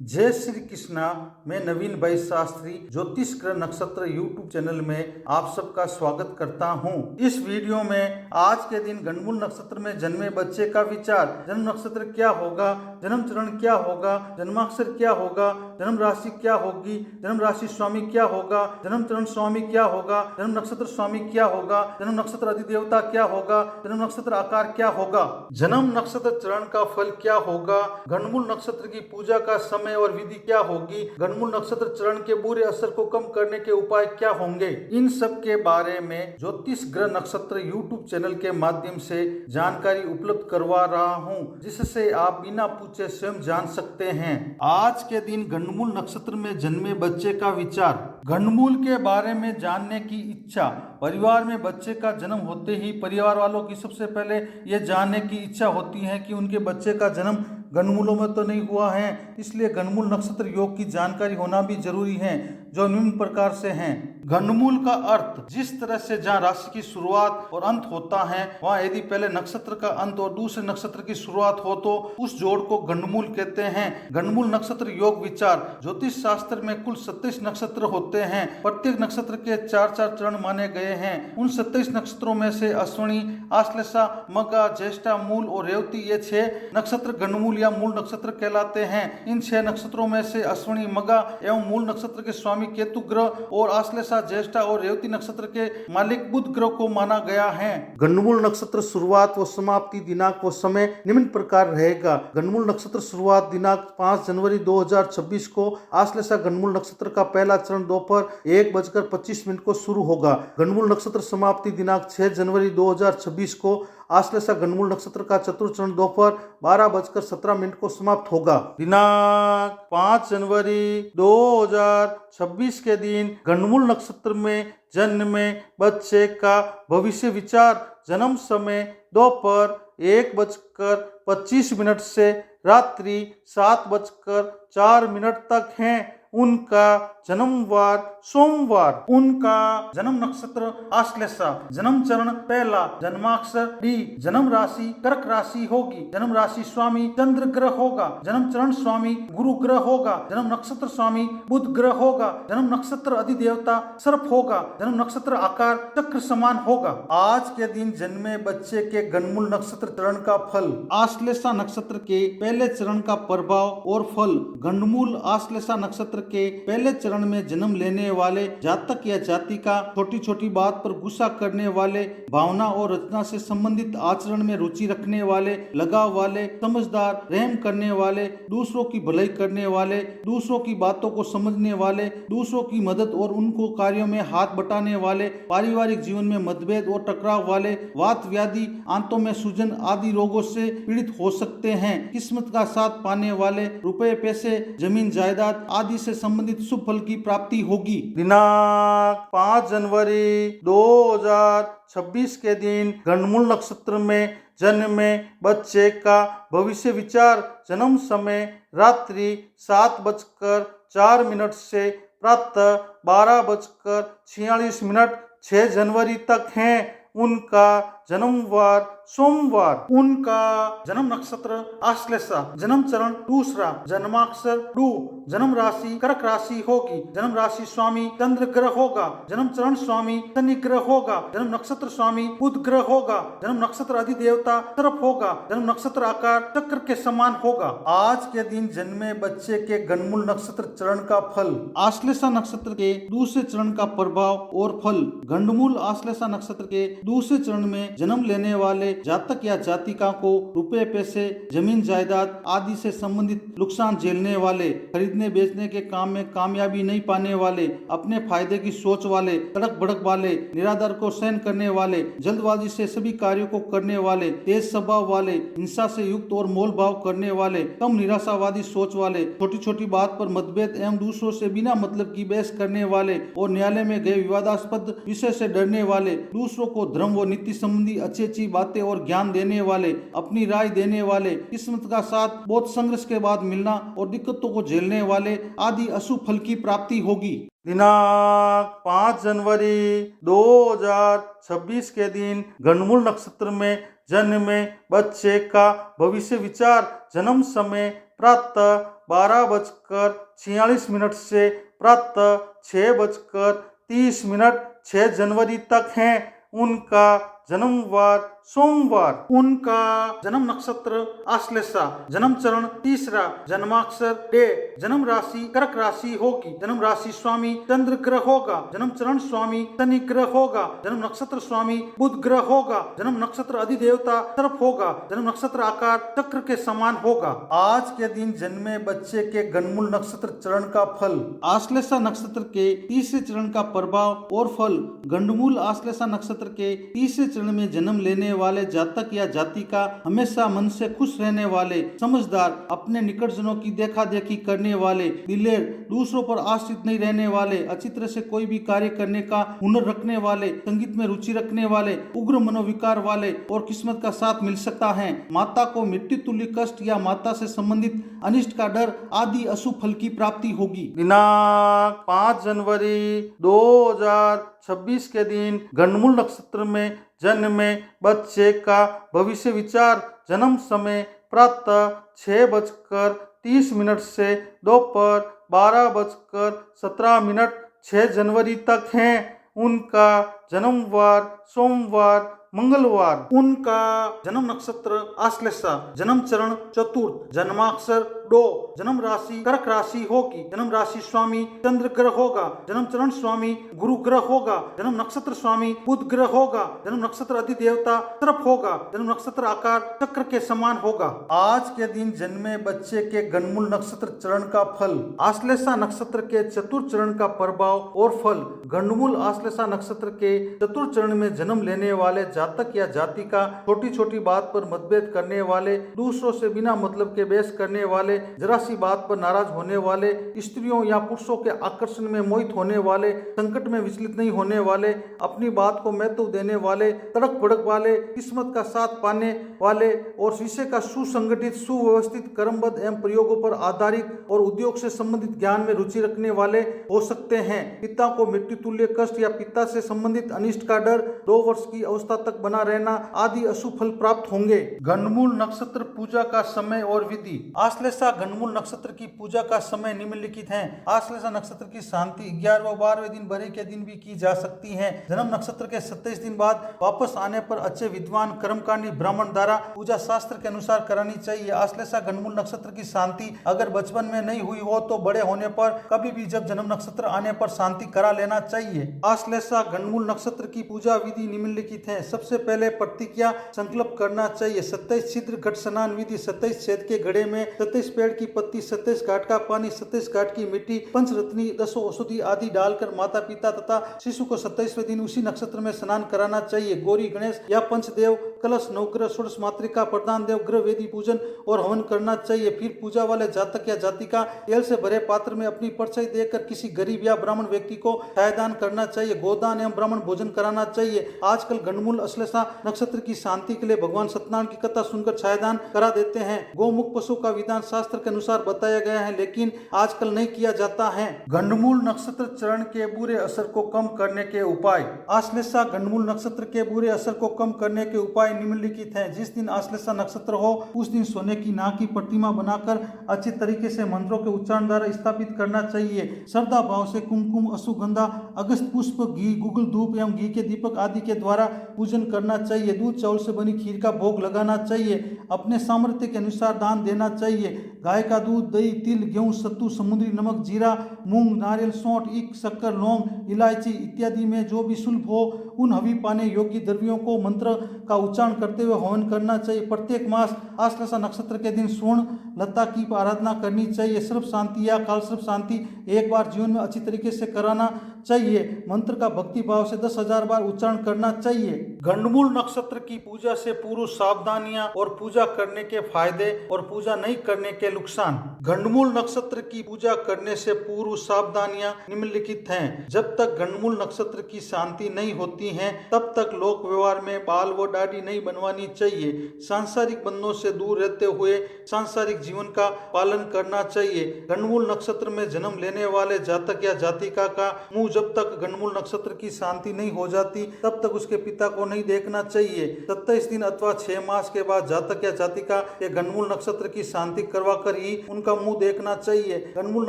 जय श्री कृष्णा। मैं नवीन भाई शास्त्री ज्योतिष ग्रह नक्षत्र यूट्यूब चैनल में आप सबका स्वागत करता हूं। इस वीडियो में आज के दिन गणमूल नक्षत्र में जन्मे बच्चे का विचार, जन्म नक्षत्र क्या होगा, जन्म चरण क्या होगा, जन्माक्षर क्या होगा, जन्म राशि क्या होगी, जन्म राशि स्वामी क्या होगा, जन्म चरण स्वामी क्या होगा, जन्म नक्षत्र स्वामी क्या होगा, जन्म नक्षत्र अधिदेवता क्या होगा, जन्म नक्षत्र आकार क्या होगा, जन्म नक्षत्र चरण का फल क्या होगा, गणमूल नक्षत्र की पूजा का समय और विधि क्या होगी, गणमूल नक्षत्र चरण के बुरे असर को कम करने के उपाय क्या होंगे, इन सब के बारे में ज्योतिष ग्रह नक्षत्र यूट्यूब चैनल के माध्यम से जानकारी उपलब्ध करवा रहा हूं, जिससे आप बिना पूछे स्वयं जान सकते हैं। आज के दिन गणमूल नक्षत्र में जन्मे बच्चे का विचार, गणमूल के बारे में जानने की इच्छा। परिवार में बच्चे का जन्म होते ही परिवार वालों की सबसे पहले ये जानने की इच्छा होती है कि उनके बच्चे का जन्म गणमूलों में तो नहीं हुआ है, इसलिए गणमूल नक्षत्र योग की जानकारी होना भी जरूरी है, जो निम्न प्रकार से हैं। गणमूल का अर्थ, जिस तरह से जहाँ राशि की शुरुआत और अंत होता है, वहाँ यदि पहले नक्षत्र का अंत और दूसरे नक्षत्र की शुरुआत हो तो उस जोड़ को गणमूल कहते हैं। गणमूल नक्षत्र योग विचार, ज्योतिष शास्त्र में कुल 27 नक्षत्र होते हैं। प्रत्येक नक्षत्र के 4-4 चरण माने गए हैं। उन 27 नक्षत्रों में से अश्विनी, आश्लेषा, मघा, ज्येष्ठा, मूल और रेवती ये 6 नक्षत्र गणमूल या मूल नक्षत्र कहलाते हैं। इन 6 नक्षत्रों में से अश्विनी, मघा एवं मूल नक्षत्र के स्वामी केतु ग्रह और आश्लेषा, ज्येष्ठा और रेवती नक्षत्र के मालिक बुध ग्रह को माना गया है। गणमूल नक्षत्र शुरुआत व समाप्ति दिनांक व समय निम्न प्रकार रहेगा। गणमूल नक्षत्र शुरुआत दिनांक 5 जनवरी 2026 को आश्लेषा गणमूल नक्षत्र का पहला चरण दोपहर 1:25 को शुरू होगा। गणमूल नक्षत्र समाप्ति दिनांक 6 जनवरी 2026 को आश्लेषा गणमूल नक्षत्र का चतुर्थ चरण दोपहर 12:17 को समाप्त होगा। दिनांक 5 जनवरी 2026 के दिन गणमूल नक्षत्र में जन्मे बच्चे का भविष्य विचार, जन्म समय दोपहर 1:25 से रात्रि 7:04 तक है। उनका जन्मवार सोमवार, उनका जन्म नक्षत्र आश्लेषा, जन्म चरण पहला, जन्माक्षर डी, जन्म राशि कर्क राशि होगी, जन्म राशि स्वामी चंद्र ग्रह होगा, जन्म चरण स्वामी गुरु ग्रह होगा, जन्म नक्षत्र स्वामी बुध ग्रह होगा, जन्म नक्षत्र अधिदेवता सर्प होगा, जन्म नक्षत्र आकार चक्र समान होगा। आज के दिन जन्मे बच्चे के गणमूल नक्षत्र चरण का फल, आश्लेषा नक्षत्र के पहले चरण का प्रभाव और फल। गणमूल आश्लेषा नक्षत्र के पहले चरण में जन्म लेने वाले जातक या जातिका छोटी छोटी बात पर गुस्सा करने वाले, भावना और रचना से संबंधित आचरण में रुचि रखने वाले, लगाव वाले, समझदार, रहम करने वाले, दूसरों की भलाई करने वाले, दूसरों की बातों को समझने वाले, दूसरों की मदद और उनको कार्यों में हाथ बटाने वाले, पारिवारिक जीवन में मतभेद और टकराव वाले, वात व्याधि, आंतों में सूजन आदि रोगों से पीड़ित हो सकते हैं। किस्मत का साथ पाने वाले, रुपए पैसे, जमीन जायदाद आदि से संबंधित शुभ फल की प्राप्ति होगी। दिनांक 5 जनवरी 2026 के दिन गणमूल नक्षत्र में जन्मे बच्चे का भविष्य विचार, जन्म समय रात्रि 7:04 से प्रातः 12:46 6 जनवरी तक है। उनका जन्मवार सोमवार, उनका जन्म नक्षत्र आश्लेषा, जन्म चरण दूसरा, जन्माक्षर डू, जन्म राशि कर्क राशि होगी, जन्म राशि स्वामी चंद्र ग्रह होगा, जन्म चरण स्वामी शनि ग्रह होगा, जन्म नक्षत्र स्वामी बुध ग्रह होगा, जन्म नक्षत्र अधिदेवता सर्प होगा, जन्म नक्षत्र आकार चक्र के समान होगा। आज के दिन जन्मे बच्चे के गणमूल नक्षत्र चरण का फल, आश्लेषा नक्षत्र के दूसरे चरण का प्रभाव और फल। गणमूल आश्लेषा नक्षत्र के दूसरे चरण में जन्म लेने वाले जातक या जातिका को रुपए पैसे, जमीन जायदाद आदि से संबंधित नुकसान झेलने वाले, खरीदने बेचने के काम में कामयाबी नहीं पाने वाले, अपने फायदे की सोच वाले, तड़क भड़क वाले, निरादर को सहन करने वाले, जल्दबाजी से सभी कार्यों को करने वाले, तेज स्वभाव वाले, हिंसा से युक्त और मोल भाव करने वाले, कम निराशावादी सोच वाले, छोटी छोटी बात पर मतभेद एवं दूसरों से बिना मतलब की बहस करने वाले और न्यायालय में गए विवादास्पद विषय से डरने वाले, दूसरों को धर्म व नीति संबंधी अच्छी अच्छी बातें और ज्ञान देने वाले, अपनी राय देने वाले, किस्मत का साथ बहुत संघर्ष के बाद मिलना और दिक्कतों को झेलने वाले आदि अशुभ फल की प्राप्ति होगी। दिनांक 5 जनवरी 2026 के दिन गणमूल नक्षत्र में जन्मे बच्चे का भविष्य विचार, जन्म समय प्रातः 12:46 से प्रातः 6:30 6 जनवरी तक हैं। उनका जन्मवार सोमवार। उनका जन्म नक्षत्र आश्लेषा, जन्म चरण तीसरा, जन्माक्षर डे, जन्म राशि कर्क राशि होगी, जन्म राशि स्वामी चंद्र ग्रह होगा, जन्म चरण स्वामी शनि ग्रह होगा, जन्म नक्षत्र स्वामी बुध ग्रह होगा, जन्म नक्षत्र अधिदेवता सर्प होगा, जन्म नक्षत्र आकार चक्र के समान होगा। आज के दिन जन्मे बच्चे के गणमूल नक्षत्र चरण का फल। आश्लेषा नक्षत्र के तीसरे चरण का प्रभाव और फल। गंडमूल आश्लेषा नक्षत्र के तीसरे चरण में जन्म लेने वाले जातक या जातिका हमेशा मन से खुश रहने वाले, समझदार, अपने निकटजनों की देखा देखी करने वाले, दिलेर, दूसरों पर आश्रित नहीं रहने वाले, अच्छी तरह से कोई भी कार्य करने का हुनर रखने वाले, संगीत में रुचि रखने वाले, उग्र मनोविकार वाले और किस्मत का साथ मिल सकता है। माता को मृत्यु तुल्य कष्ट या माता से संबंधित अनिष्ट का डर आदि अशुभ फल की प्राप्ति होगी। दिनांक 5 जनवरी 2026 के दिन गणमूल नक्षत्र में जन्मे बच्चे का भविष्य विचार। जन्म समय प्रातः 6:30 से दोपहर 12:17 6 जनवरी तक हैं। उनका जन्मवार सोमवार मंगलवार। उनका जन्म नक्षत्र आश्लेषा, जन्म चरण चतुर्थ, जन्माक्षर डो, जन्म राशि कर्क राशि होगी, जन्म राशि स्वामी चंद्र ग्रह होगा, जन्म चरण स्वामी गुरु ग्रह होगा, जन्म नक्षत्र स्वामी बुध ग्रह होगा, जन्म नक्षत्र अधिदेवता सर्प होगा, जन्म नक्षत्र आकार चक्र के समान होगा। आज के दिन जन्मे बच्चे के गणमूल नक्षत्र चरण का फल। आश्लेषा नक्षत्र के चतुर्थ चरण का प्रभाव और फल। गणमूल आश्लेषा नक्षत्र के चतुर्थ चरण में जन्म लेने वाले जातक या जातिका छोटी छोटी बात पर मतभेद करने वाले, दूसरों से बिना मतलब के बहस करने वाले, जरा सी बात पर नाराज होने वाले, स्त्रियों या पुरुषों के आकर्षण में मोहित होने वाले, संकट में विचलित नहीं होने वाले, अपनी बात को महत्व देने वाले, तड़क भड़क वाले, किस्मत का साथ पाने वाले और विषय का सुसंगठित सुव्यवस्थित क्रमबद्ध एवं प्रयोगों पर आधारित और उद्योग से संबंधित ज्ञान में रुचि रखने वाले हो सकते हैं। पिता को मृत्यु तुल्य कष्ट या पिता से संबंधित अनिष्ट का डर, 2 वर्ष की अवस्था तक बना रहना आदि अशुभ फल प्राप्त होंगे। गणमूल नक्षत्र पूजा का समय और विधि। आश्लेषा गणमूल नक्षत्र की पूजा का समय निम्नलिखित है। आश्लेषा नक्षत्र की शांति 11 व 12वें दिन बरे के दिन भी की जा सकती है। जन्म नक्षत्र के 27 दिन बाद वापस आने पर अच्छे विद्वान कर्मकांडी ब्राह्मण द्वारा पूजा शास्त्र के अनुसार करानी चाहिए। आश्लेषा गणमूल नक्षत्र की शांति अगर बचपन में नहीं हुई हो तो बड़े होने पर कभी भी जब जन्म नक्षत्र आने पर शांति करा लेना चाहिए। आश्लेषा गणमूल नक्षत्र की पूजा विधि निम्नलिखित है। सबसे पहले प्रतिज्ञा संकल्प करना चाहिए। 27 छिद्र घट स्नान विधि। 27 छेद के घड़े में 27 पेड़ की पत्ती, 27 घाट का पानी, 27 घाट की मिट्टी, पंचरत्नी, 10 औषधि आदि डालकर माता पिता तथा शिशु को 27वें दिन उसी नक्षत्र में स्नान कराना चाहिए। गौरी गणेश या पंचदेव, कलश, नवग्रह, षोडश मातृका, प्रधान देव, ग्रह वेदी पूजन और हवन करना चाहिए। फिर पूजा वाले जातक या जातिका तेल से भरे पात्र में अपनी परछाई देकर किसी गरीब या ब्राह्मण व्यक्ति को छायादान करना चाहिए। गोदान एवं ब्राह्मण भोजन कराना चाहिए। आजकल गणमूल आश्लेषा नक्षत्र की शांति के लिए भगवान सत्यनारायण की कथा सुनकर छायादान करा देते हैं। गौमुख पशु का विधान शास्त्र के अनुसार बताया गया है, लेकिन आजकल नहीं किया जाता है। गणमूल नक्षत्र चरण के बुरे असर को कम करने के उपाय। आश्लेषा गणमूल नक्षत्र के बुरे असर को कम करने के उपाय निम्नलिखित हैं। जिस दिन आश्लेषा नक्षत्र हो उस दिन सोने की नाग की प्रतिमा बनाकर अच्छी तरीके से मंत्रों के उच्चारण द्वारा स्थापित करना चाहिए। श्रद्धा भाव से कुमकुम, अश्वगंधा, अगस्त पुष्प, घी, गुगल धूप एवं घी के दीपक आदि के द्वारा पूजन करना चाहिए। दूध चावल से बनी खीर का भोग लगाना चाहिए। अपने सामर्थ्य के अनुसार दान देना चाहिए। गाय का दूध, दही, तिल, गेहूं, सत्तू, समुद्री नमक, जीरा, मूंग, नारियल, सौंठ, ईख, शक्कर, लौंग, इलायची इत्यादि में जो भी शुल्भ हो उन हवि पाने योग्य द्रव्यों को मंत्र का उच्चारण करते हुए हवन करना चाहिए। प्रत्येक मास आश्लेषा नक्षत्र के दिन स्वर्ण लता की आराधना करनी चाहिए। सर्व शांति या काल सर्व शांति एक बार जीवन में अच्छी तरीके से कराना चाहिए। मंत्र का भक्ति भाव से 10,000 बार उच्चारण करना चाहिए। गंडमूल नक्षत्र की पूजा से पूर्व सावधानियां और पूजा करने के फायदे और पूजा नहीं करने के नुकसान। गंडमूल नक्षत्र की पूजा करने से पूर्व सावधानियां निम्नलिखित हैं। जब तक गंडमूल नक्षत्र की शांति नहीं होती है तब तक लोक व्यवहार में बाल व दाढ़ी नहीं बनवानी चाहिए। सांसारिक बंधनों से दूर रहते हुए सांसारिक जीवन का पालन करना चाहिए। गंडमूल नक्षत्र में जन्म लेने वाले जातक या जातिका का मुंह जब तक गंडमूल नक्षत्र की शांति नहीं हो जाती तब तक उसके पिता को नहीं देखना चाहिए। 27 दिन अथवा 6 मास के बाद जातक या जातिका के गणमूल नक्षत्र की शांति करवा कर ही उनका मुंह देखना चाहिए। गणमूल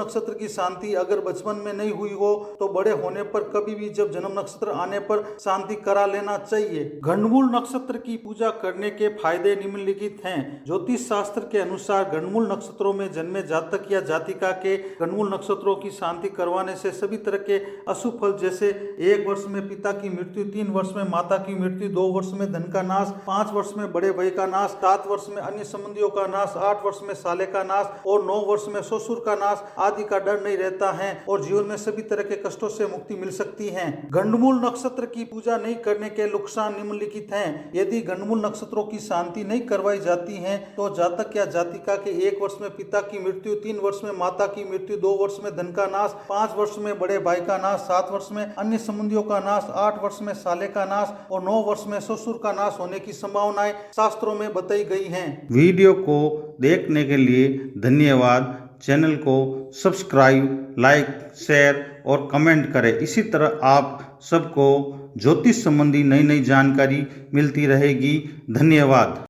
नक्षत्र की शांति अगर बचपन में नहीं हुई हो तो बड़े होने पर कभी भी जब जन्म नक्षत्र आने पर शांति करा लेना चाहिए। गणमूल नक्षत्र की पूजा करने के फायदे निम्नलिखित हैं। ज्योतिष शास्त्र के अनुसार गणमूल नक्षत्रों में जन्मे जातक या जातिका के गणमूल नक्षत्रों की शांति करवाने से सभी तरह के अशुभ फल जैसे 1 वर्ष में पिता की मृत्यु, 3 वर्ष में माता की मृत्यु, 2 वर्ष में धन का नाश, 5 वर्ष में बड़े भाई का नाश, 7 वर्ष में अन्य संबंधियों का नाश, 8 वर्ष में साले का नाश और 9 वर्ष में ससुर का नाश आदि का डर नहीं रहता है और जीवन में सभी तरह के कष्टों से मुक्ति मिल सकती है। गणमूल नक्षत्र की पूजा नहीं करने के नुकसान निम्नलिखित हैं। यदि गणमूल नक्षत्रों की शांति नहीं करवाई जाती है तो जातक या जातिका के 1 वर्ष में पिता की मृत्यु, 3 वर्ष में माता की मृत्यु, 2 वर्ष में धन का नाश, 5 वर्ष में बड़े भाई का नाश, 7 वर्ष में अन्य संबंधियों का नाश, 8 वर्ष में साले का नाश और 9 वर्ष में ससुर का नाश होने की संभावनाएं शास्त्रों में बताई गई हैं। वीडियो को देखने के लिए धन्यवाद। चैनल को सब्सक्राइब, लाइक, शेयर और कमेंट करें। इसी तरह आप सबको ज्योतिष संबंधी नई नई जानकारी मिलती रहेगी। धन्यवाद।